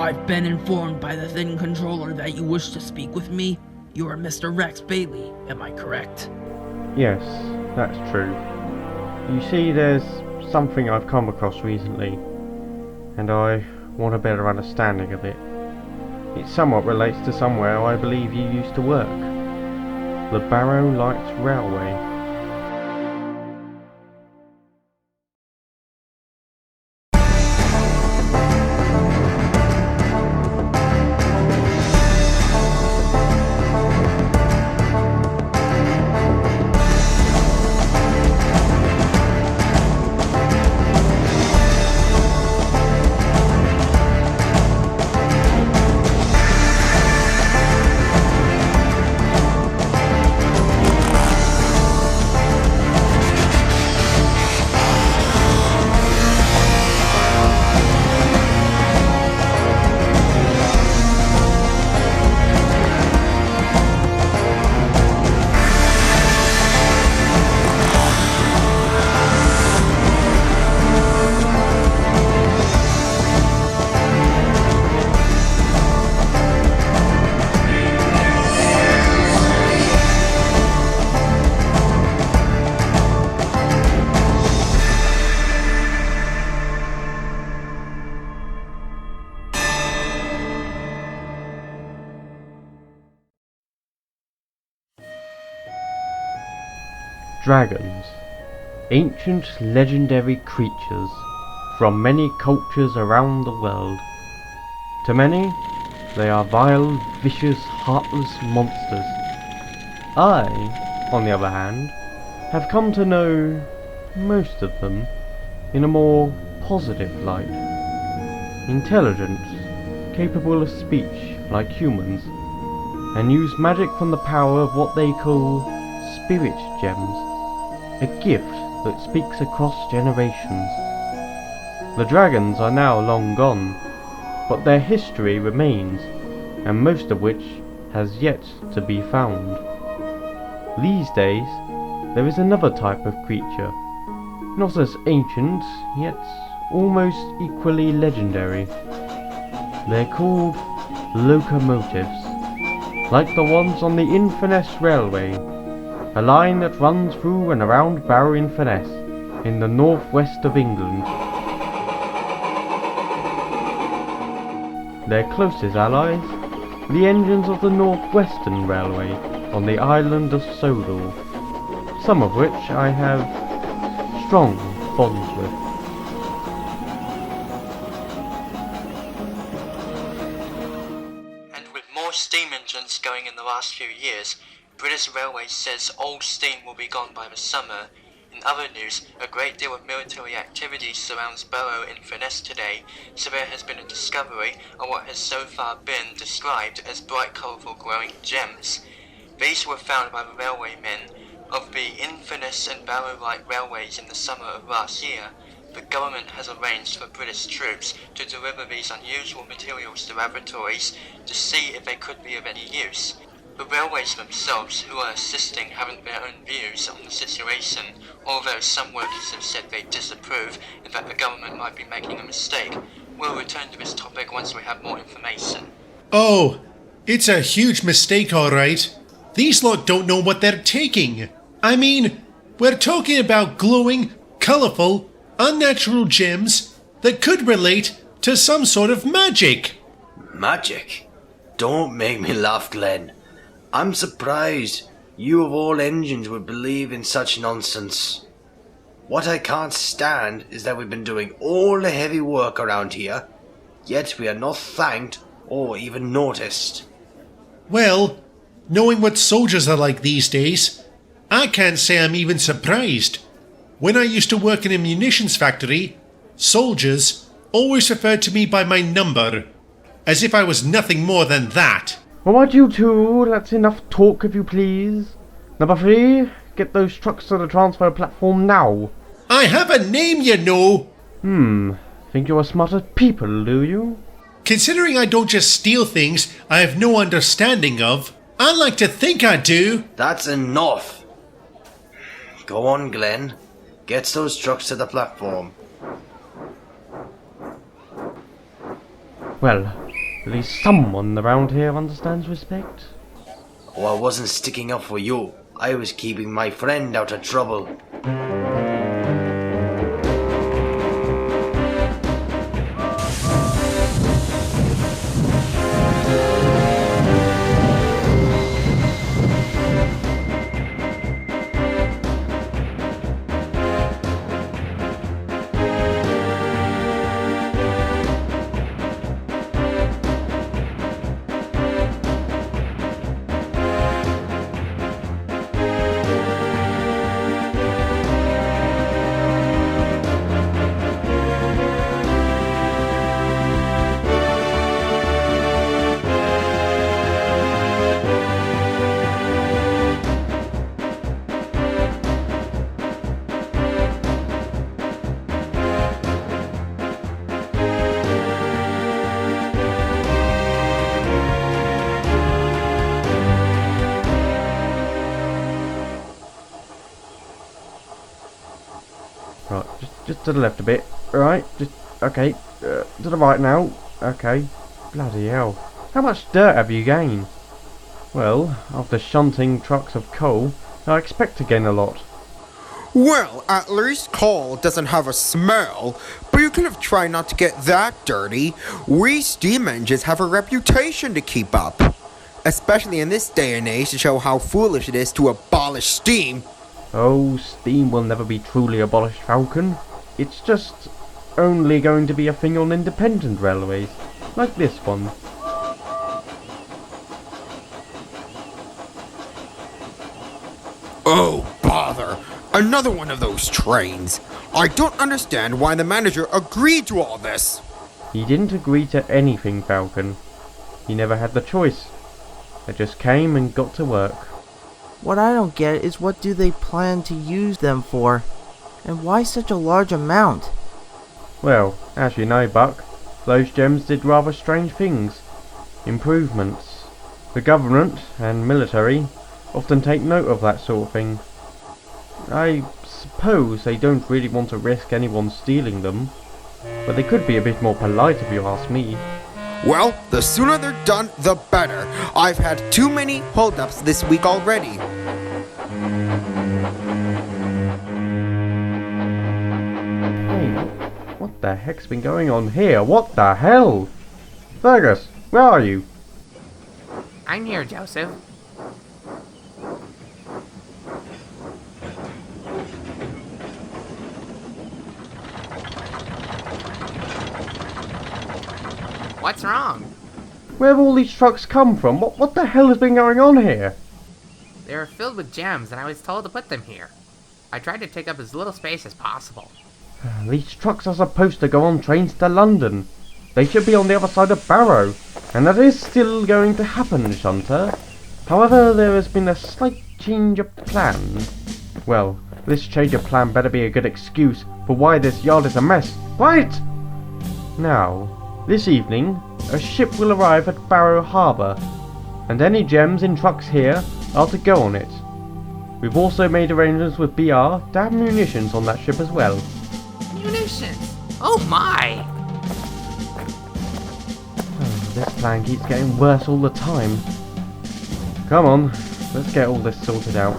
I've been informed by the Thin Controller that you wish to speak with me. You are Mr. Rex Bailey, am I correct? Yes, that's true. You see, there's something I've come across recently, and I want a better understanding of it. It somewhat relates to somewhere I believe you used to work. The Barrow Light Railway. Dragons, ancient legendary creatures from many cultures around the world. To many, they are vile, vicious, heartless monsters. I, on the other hand, have come to know most of them in a more positive light. Intelligent, capable of speech like humans, and use magic from the power of what they call spirit gems. A gift that speaks across generations. The dragons are now long gone, but their history remains, and most of which has yet to be found. These days, there is another type of creature, not as ancient, yet almost equally legendary. They're called locomotives, like the ones on the In-Furness railway, a line that runs through and around Barrow-in-Furness in the northwest of England. Their closest allies, the engines of the North-Western Railway on the island of Sodor, some of which I have strong bonds with. And with more steam engines going in the last few years, British Railways says all steam will be gone by the summer. In other news, a great deal of military activity surrounds Barrow-in-Furness today, so there has been a discovery of what has so far been described as bright colourful glowing gems. These were found by the railwaymen of the In-Furness and Barrow Light Railways in the summer of last year. The government has arranged for British troops to deliver these unusual materials to laboratories to see if they could be of any use. The railways themselves, who are assisting, haven't their own views on the situation, although some workers have said they disapprove and that the government might be making a mistake. We'll return to this topic once we have more information. Oh, It's a huge mistake, alright. These lot don't know what they're taking. I mean, we're talking about glowing, colourful, unnatural gems that could relate to some sort of magic. Magic? Don't make me laugh, Glenn. I'm surprised you of all engines would believe in such nonsense. What I can't stand is that we've been doing all the heavy work around here, yet we are not thanked or even noticed. Well, knowing what soldiers are like these days, I can't say I'm even surprised. When I used to work in a munitions factory, soldiers always referred to me by my number, as if I was nothing more than that. Alright, you two, that's enough talk, if you please. Number 3, get those trucks to the transfer platform now. I have a name, you know. Think you're as smart as people, do you? Considering I don't just steal things I have no understanding of, I like to think I do. That's enough. Go on, Glenn. Get those trucks to the platform. Well, at least someone around here understands respect. Oh, I wasn't sticking up for you. I was keeping my friend out of trouble. Right, just to the left a bit. Right, just, okay, to the right now. Okay, bloody hell. How much dirt have you gained? Well, after shunting trucks of coal, I expect to gain a lot. Well, at least coal doesn't have a smell, but you could have tried not to get that dirty. We steam engines have a reputation to keep up, especially in this day and age to show how foolish it is to abolish steam. Oh, steam will never be truly abolished, Falcon. It's just only going to be a thing on independent railways, like this one. Oh, bother. Another one of those trains. I don't understand why the manager agreed to all this. He didn't agree to anything, Falcon. He never had the choice. They just came and got to work. What I don't get is what do they plan to use them for? And why such a large amount? Well, as you know, Buck, those gems did rather strange things. Improvements. The government and military often take note of that sort of thing. I suppose they don't really want to risk anyone stealing them, but they could be a bit more polite if you ask me. Well, the sooner they're done, the better. I've had too many holdups this week already. Hey, what the heck's been going on here? What the hell? Fergus, where are you? I'm here, Joseph. What's wrong? Where have all these trucks come from? What the hell has been going on here? They were filled with gems and I was told to put them here. I tried to take up as little space as possible. These trucks are supposed to go on trains to London. They should be on the other side of Barrow, and that is still going to happen, Shunter. However, there has been a slight change of plan. Well, this change of plan better be a good excuse for why this yard is a mess, right? Now, this evening, a ship will arrive at Barrow Harbour, and any gems in trucks here are to go on it. We've also made arrangements with BR to have munitions on that ship as well. Munitions! Oh my! This plan keeps getting worse all the time. Come on, let's get all this sorted out.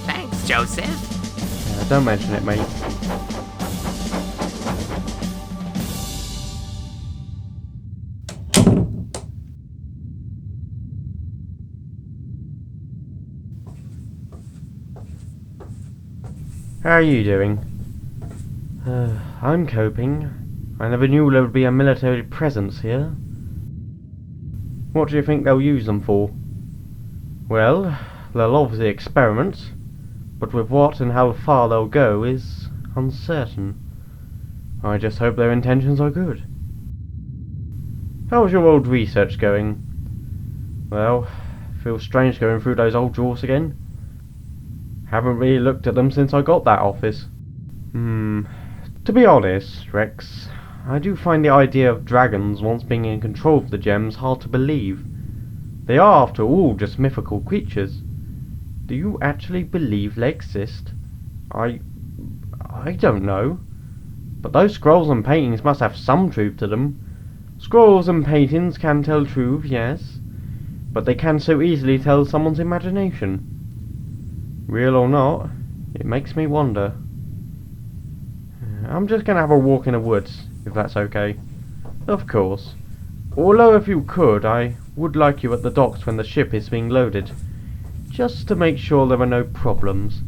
Thanks, Joseph. Don't mention it, mate. How are you doing? I'm coping. I never knew there would be a military presence here. What do you think they'll use them for? Well, they'll obviously experiment, but with what and how far they'll go is uncertain. I just hope their intentions are good. How's your old research going? Well, feels strange going through those old drawers again. Haven't really looked at them since I got that office. To be honest, Rex, I do find the idea of dragons once being in control of the gems hard to believe. They are, after all, just mythical creatures. Do you actually believe they exist? I don't know. But those scrolls and paintings must have some truth to them. Scrolls and paintings can tell truth, yes, but they can so easily tell someone's imagination. Real or not, it makes me wonder. I'm just gonna have a walk in the woods, if that's okay. Of course. Although if you could, I would like you at the docks when the ship is being loaded, just to make sure there are no problems.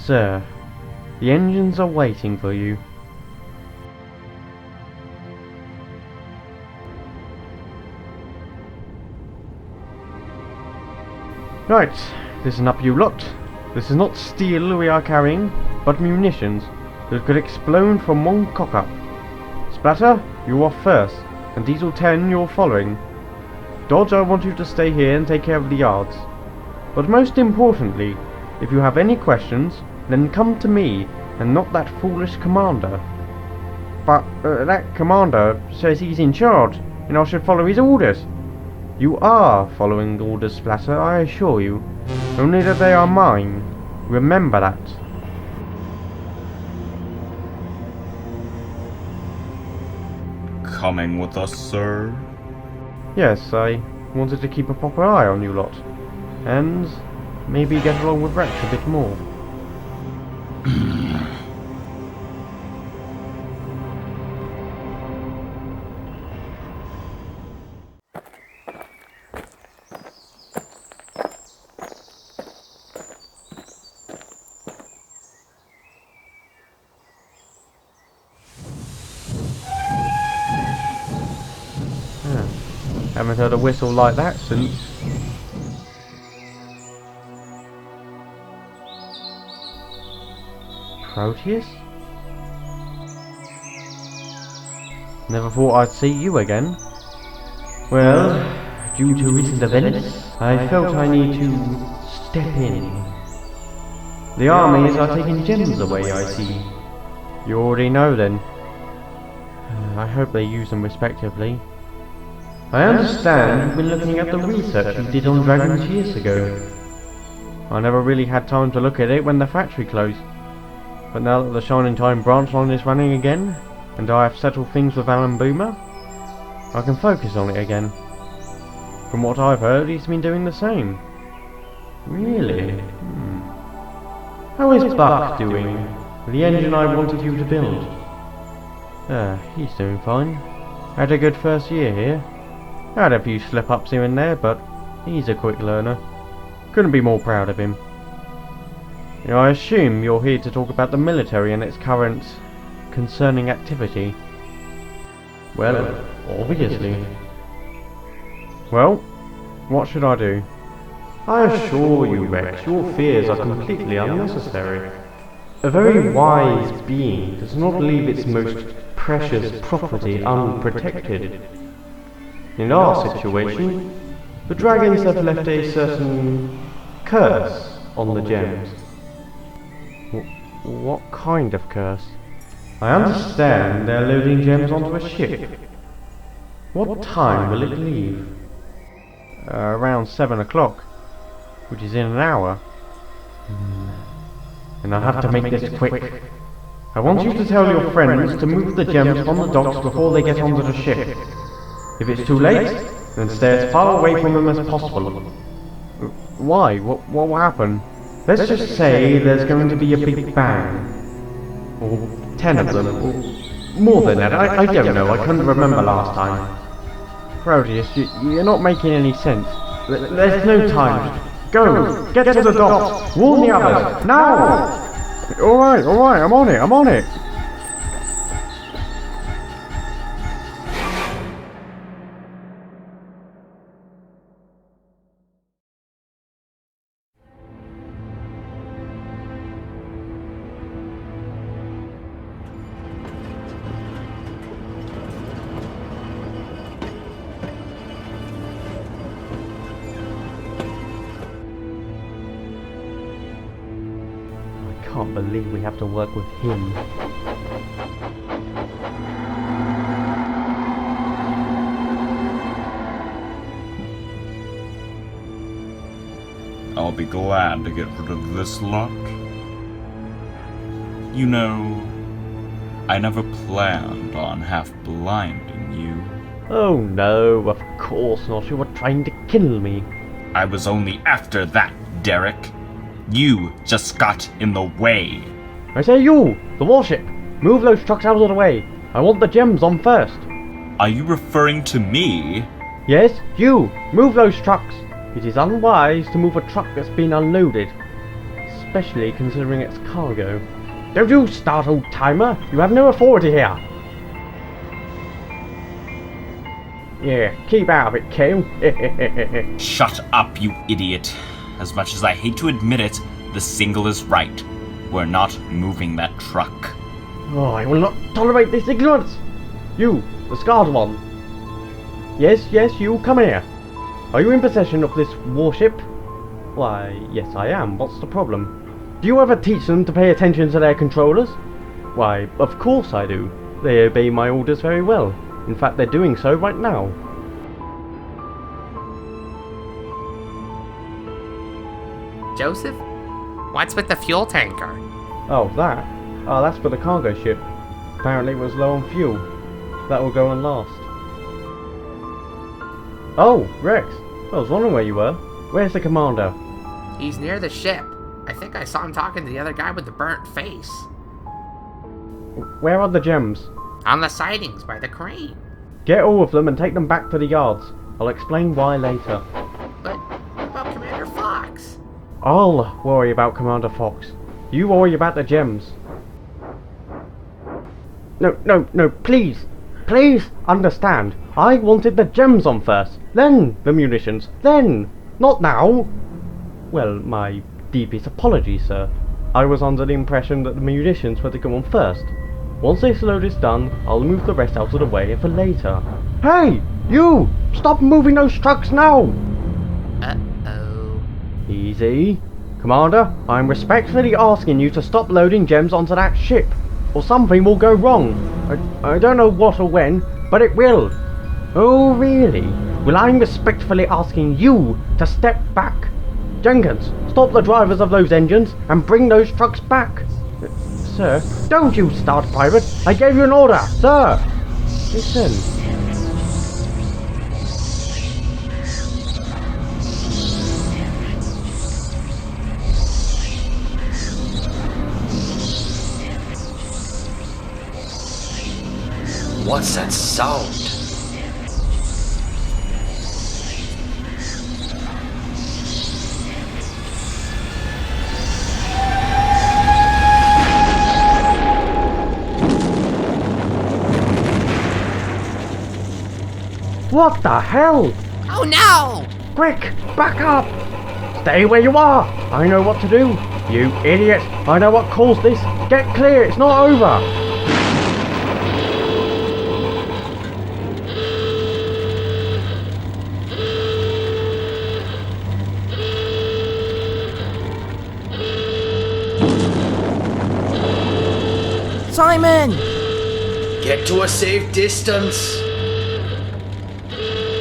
Sir, the engines are waiting for you. Right, listen up you lot. This is not steel we are carrying, but munitions that could explode from one cock-up. Splatter, you are first, and Diesel 10 you're following. Dodge, I want you to stay here and take care of the yards. But most importantly, if you have any questions, then come to me, and not that foolish commander. But that commander says he's in charge, and I should follow his orders. You are following orders, Splatter, I assure you. Only that they are mine. Remember that. Coming with us, sir? Yes, I wanted to keep a proper eye on you lot. And maybe get along with Rex a bit more. Haven't heard a whistle like that since... Proteus? Never thought I'd see you again. Well, due to recent events, I felt I need to step in. The armies are taking gems away, I see. You already know then. I hope they use them respectively. I understand you've been looking at the research you did on dragons years ago. I never really had time to look at it when the factory closed. But now that the Shining Time branch line is running again, and I have settled things with Alan Boomer, I can focus on it again. From what I've heard, he's been doing the same. Really? How is Buck doing? The engine I wanted you to build. He's doing fine. Had a good first year here. Had a few slip-ups here and there, but he's a quick learner. Couldn't be more proud of him. I assume you're here to talk about the military and its current concerning activity. Well, obviously. Well, what should I do? I assure you, Rex, your fears are completely unnecessary. A very wise being does not leave its most precious property unprotected. In our situation, the dragons have left a certain curse on the gems. What kind of curse? I understand they're loading gems onto a ship. What time will it leave? Around 7 o'clock, which is in an hour. And I have to make this quick. I want you to tell your friends to move the gems from the docks before they get onto the ship. If it's too late, then stay as far away from them as possible. Why? What will happen? Let's just say there's going to be a big bang. Or 10 of them. Or more than that, I don't know, I couldn't remember last time. Proteus, you're not making any sense. There's no time. Go! Get to the docks! Warn the others! Now! Alright, I'm on it! I can't believe we have to work with him. I'll be glad to get rid of this lot. You know, I never planned on half-blinding you. Oh no, of course not. You were trying to kill me. I was only after that, Derek. You just got in the way. I say you! The warship! Move those trucks out of the way. I want the gems on first. Are you referring to me? Yes, you! Move those trucks! It is unwise to move a truck that's been unloaded, especially considering its cargo. Don't you start, old-timer! You have no authority here! Yeah, keep out of it, Kale. Shut up, you idiot. As much as I hate to admit it, the single is right. We're not moving that truck. Oh, I will not tolerate this ignorance! You, the scarred one. Yes, you, come here. Are you in possession of this warship? Why, yes I am. What's the problem? Do you ever teach them to pay attention to their controllers? Why, of course I do. They obey my orders very well. In fact, they're doing so right now. Joseph? What's with the fuel tanker? Oh, that? Oh, that's for the cargo ship. Apparently it was low on fuel. That will go on last. Oh, Rex. I was wondering where you were. Where's the commander? He's near the ship. I think I saw him talking to the other guy with the burnt face. Where are the gems? On the sidings by the crane. Get all of them and take them back to the yards. I'll explain why later. But what about Commander Fox? I'll worry about Commander Fox. You worry about the gems. No, please. Please understand. I wanted the gems on first, then the munitions, then, not now. Well, my deepest apologies, sir. I was under the impression that the munitions were to go on first. Once this load is done, I'll move the rest out of the way for later. Hey! You! Stop moving those trucks now! Uh-oh. Easy. Commander, I'm respectfully asking you to stop loading gems onto that ship, or something will go wrong. I don't know what or when, but it will. Oh, really? Well, I'm respectfully asking you to step back. Jenkins, stop the drivers of those engines and bring those trucks back. Sir, don't you start, pirate. I gave you an order, sir. Listen. What's that sound? What the hell? Oh no! Quick, back up! Stay where you are! I know what to do! You idiot! I know what caused this! Get clear! It's not over! Simon! Get to a safe distance.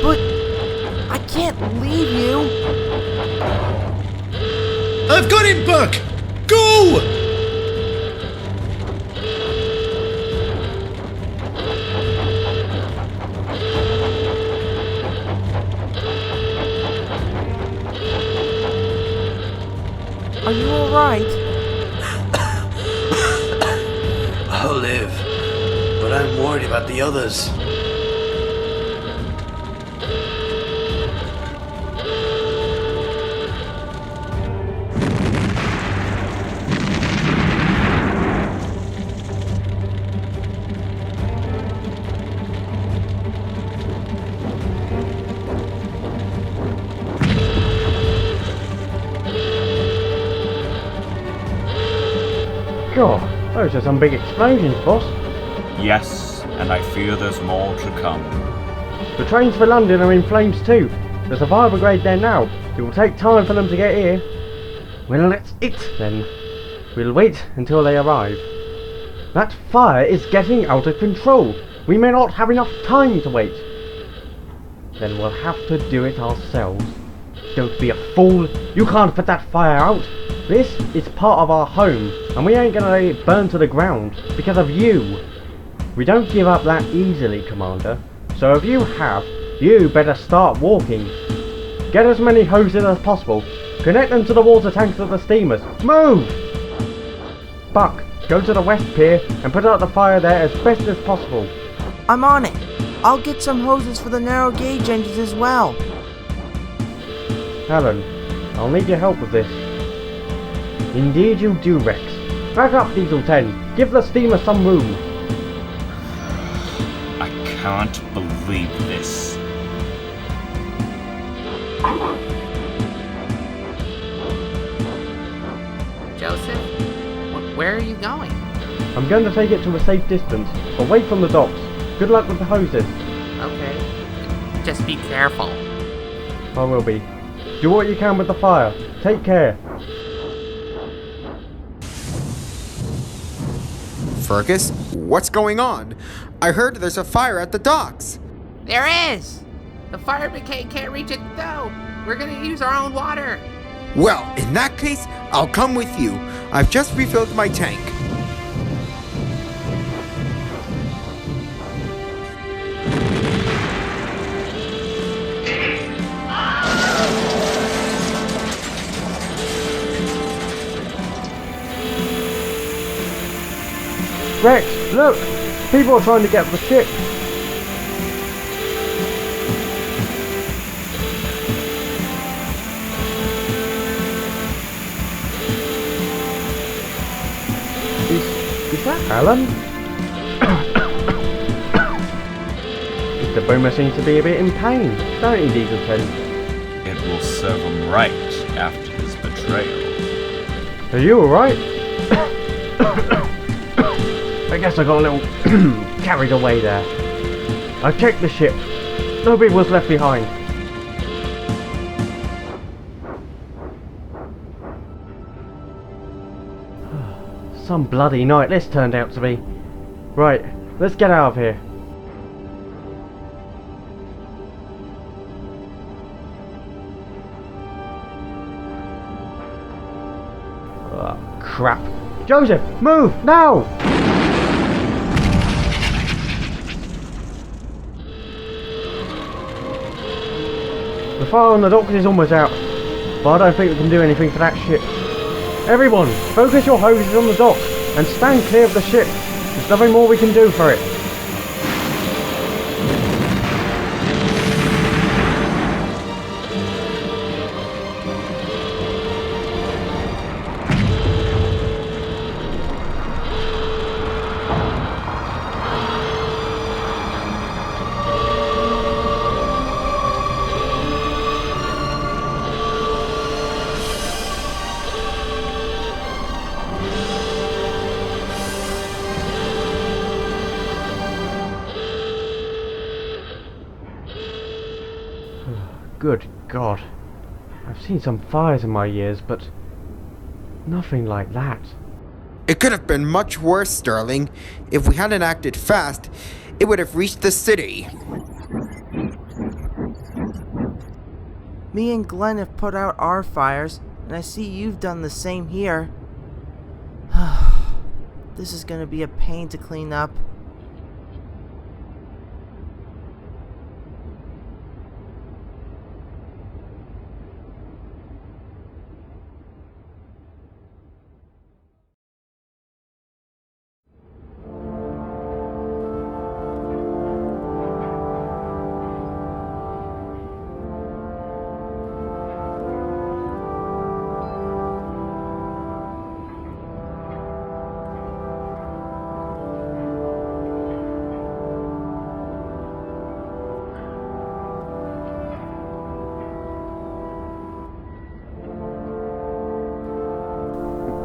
But I can't leave you. I've got him, Buck! Go! Are you alright? I'll live, but I'm worried about the others. God, those are some big explosions, boss. Yes, and I fear there's more to come. The trains for London are in flames too. There's a fire brigade there now. It will take time for them to get here. Well, that's it then. We'll wait until they arrive. That fire is getting out of control. We may not have enough time to wait. Then we'll have to do it ourselves. Don't be a fool. You can't put that fire out. This is part of our home, and we ain't gonna let it burn to the ground because of you. We don't give up that easily, Commander. So if you have, you better start walking. Get as many hoses as possible. Connect them to the water tanks of the steamers. Move! Buck, go to the west pier and put out the fire there as best as possible. I'm on it. I'll get some hoses for the narrow gauge engines as well. Alan, I'll need your help with this. Indeed you do, Rex. Back up, Diesel 10. Give the steamer some room. I can't believe this. Joseph, where are you going? I'm going to take it to a safe distance, away from the docks. Good luck with the hoses. Okay. Just be careful. I will be. Do what you can with the fire. Take care. Fergus, what's going on? I heard there's a fire at the docks. There is! The fire brigade can't reach it though. We're gonna use our own water. Well, in that case, I'll come with you. I've just refilled my tank. Rex, look! People are trying to get the ship. Is that Alan? Mr. Boomer seems to be a bit in pain, don't he, Diesel 10? It will serve him right after his betrayal. Are you alright? I guess I got a little carried away there. I've checked the ship. Nobody was left behind. Some bloody night this turned out to be. Right, let's get out of here. Oh, crap. Joseph, move, now! The fire on the docks is almost out, but I don't think we can do anything for that ship. Everyone, focus your hoses on the dock and stand clear of the ship. There's nothing more we can do for it. Good God. I've seen some fires in my years, but nothing like that. It could have been much worse, Sterling. If we hadn't acted fast, it would have reached the city. Me and Glenn have put out our fires, and I see you've done the same here. This is gonna be a pain to clean up.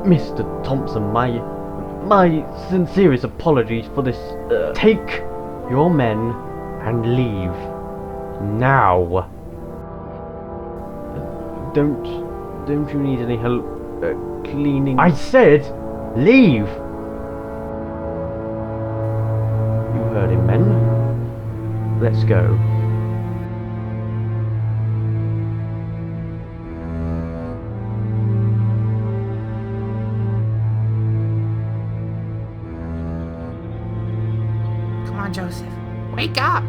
Mr. Thompson, my sincerest apologies for this. Take your men and leave. Now. Don't you need any help cleaning? I said leave! You heard him, men. Let's go. Joseph, wake up!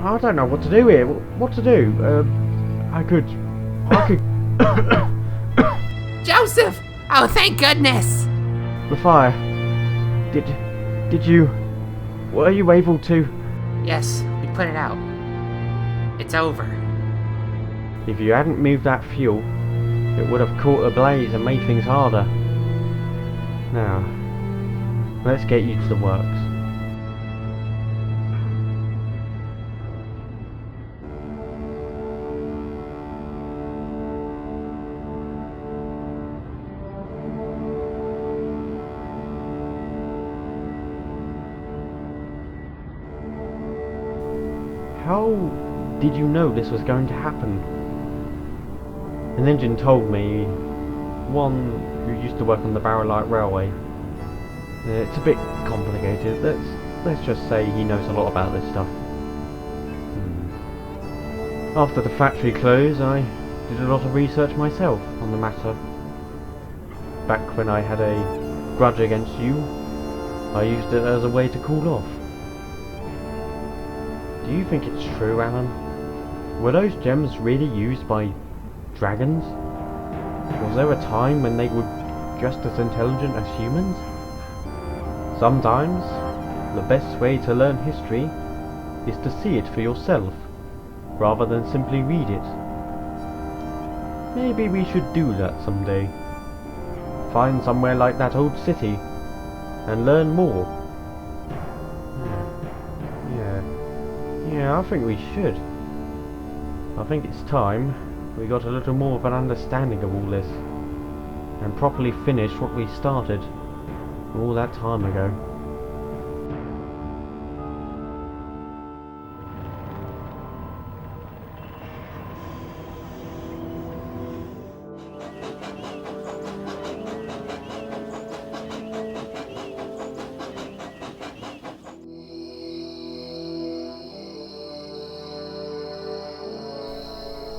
I don't know what to do here. What to do? I could. Joseph! Oh, thank goodness! The fire. Did you? Were you able to? Yes, we put it out. It's over. If you hadn't moved that fuel, it would have caught a blaze and made things harder. Now, let's get you to the works. How did you know this was going to happen? An engine told me, one who used to work on the Barrow Light Railway. It's a bit complicated. Let's just say he knows a lot about this stuff. After the factory closed, I did a lot of research myself on the matter. Back when I had a grudge against you, I used it as a way to cool off. Do you think it's true, Alan? Were those gems really used by dragons? Was there a time when they were just as intelligent as humans? Sometimes, the best way to learn history is to see it for yourself, rather than simply read it. Maybe we should do that someday. Find somewhere like that old city, and learn more. Yeah, I think we should. I think it's time we got a little more of an understanding of all this, and properly finish what we started all that time ago.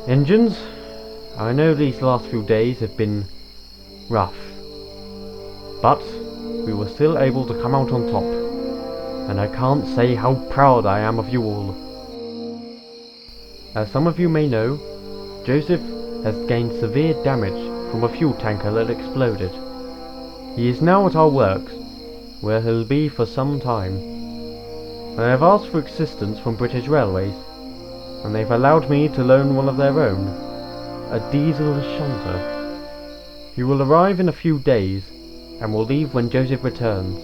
Engines, I know these last few days have been rough, but we were still able to come out on top, and I can't say how proud I am of you all. As some of you may know, Joseph has gained severe damage from a fuel tanker that exploded. He is now at our works, where he'll be for some time. I have asked for assistance from British Railways, and they've allowed me to loan one of their own, a diesel shunter. He will arrive in a few days, and will leave when Joseph returns.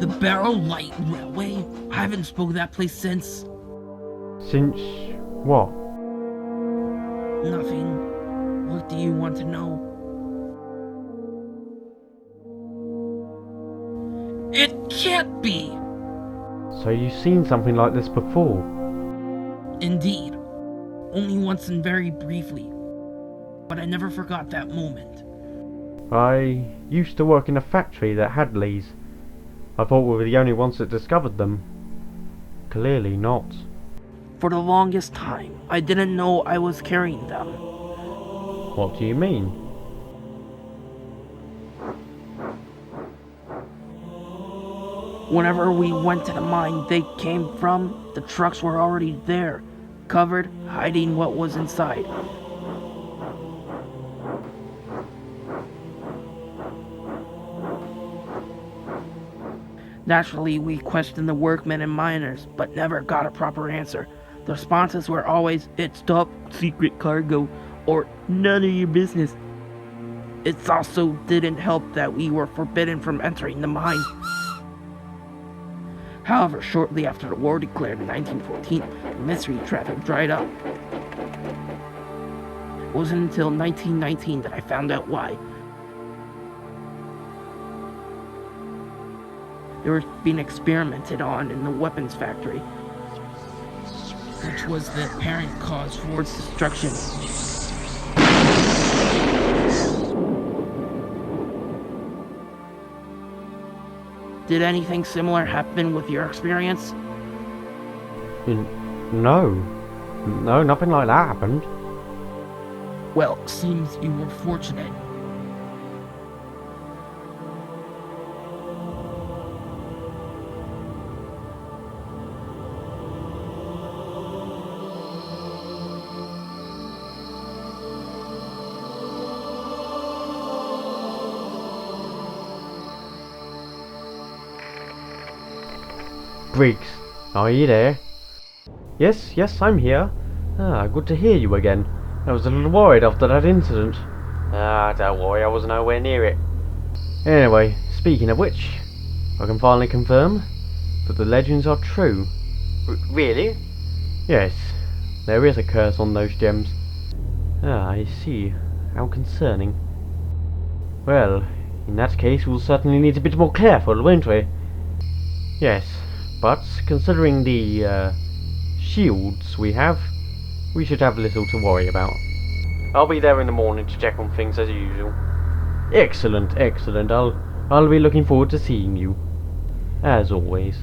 The Barrow Light Railway? I haven't spoke that place since. Since what? Nothing. What do you want to know? It can't be! So you've seen something like this before? Indeed. Only once and very briefly. But I never forgot that moment. I used to work in a factory that had these. I thought we were the only ones that discovered them. Clearly not. For the longest time, I didn't know I was carrying them. What do you mean? Whenever we went to the mine they came from, the trucks were already there, covered, hiding what was inside. Naturally, we questioned the workmen and miners, but never got a proper answer. The responses were always, "It's top secret cargo," or "none of your business." It also didn't help that we were forbidden from entering the mine. However, shortly after the war declared in 1914, the mystery traffic dried up. It wasn't until 1919 that I found out why. They were being experimented on in the weapons factory, which was the apparent cause for its destruction. Did anything similar happen with your experience? No. No, nothing like that happened. Well, seems you were fortunate. Briggs, are you there? Yes, I'm here. Good to hear you again. I was a little worried after that incident. Don't worry, I was nowhere near it. Anyway, speaking of which, I can finally confirm that the legends are true. Really? Yes, there is a curse on those gems. I see. How concerning. Well, in that case we'll certainly need a bit more careful, won't we? Yes, but considering the shields we have, we should have little to worry about. I'll be there in the morning to check on things as usual. Excellent. I'll be looking forward to seeing you, as always.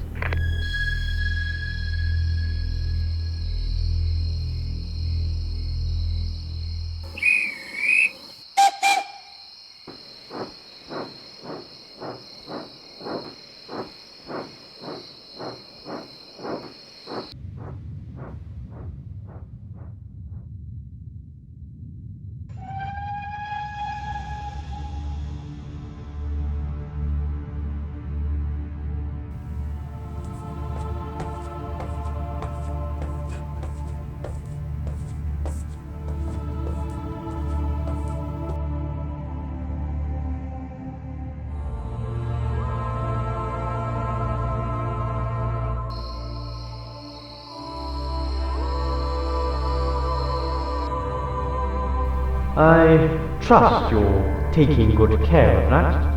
I trust you're taking good care of that.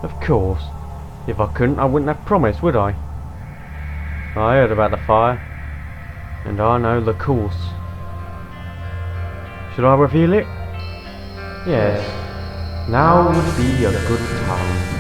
Of course. If I couldn't, I wouldn't have promised, would I? I heard about the fire, and I know the course. Should I reveal it? Yes. Now would be a good time.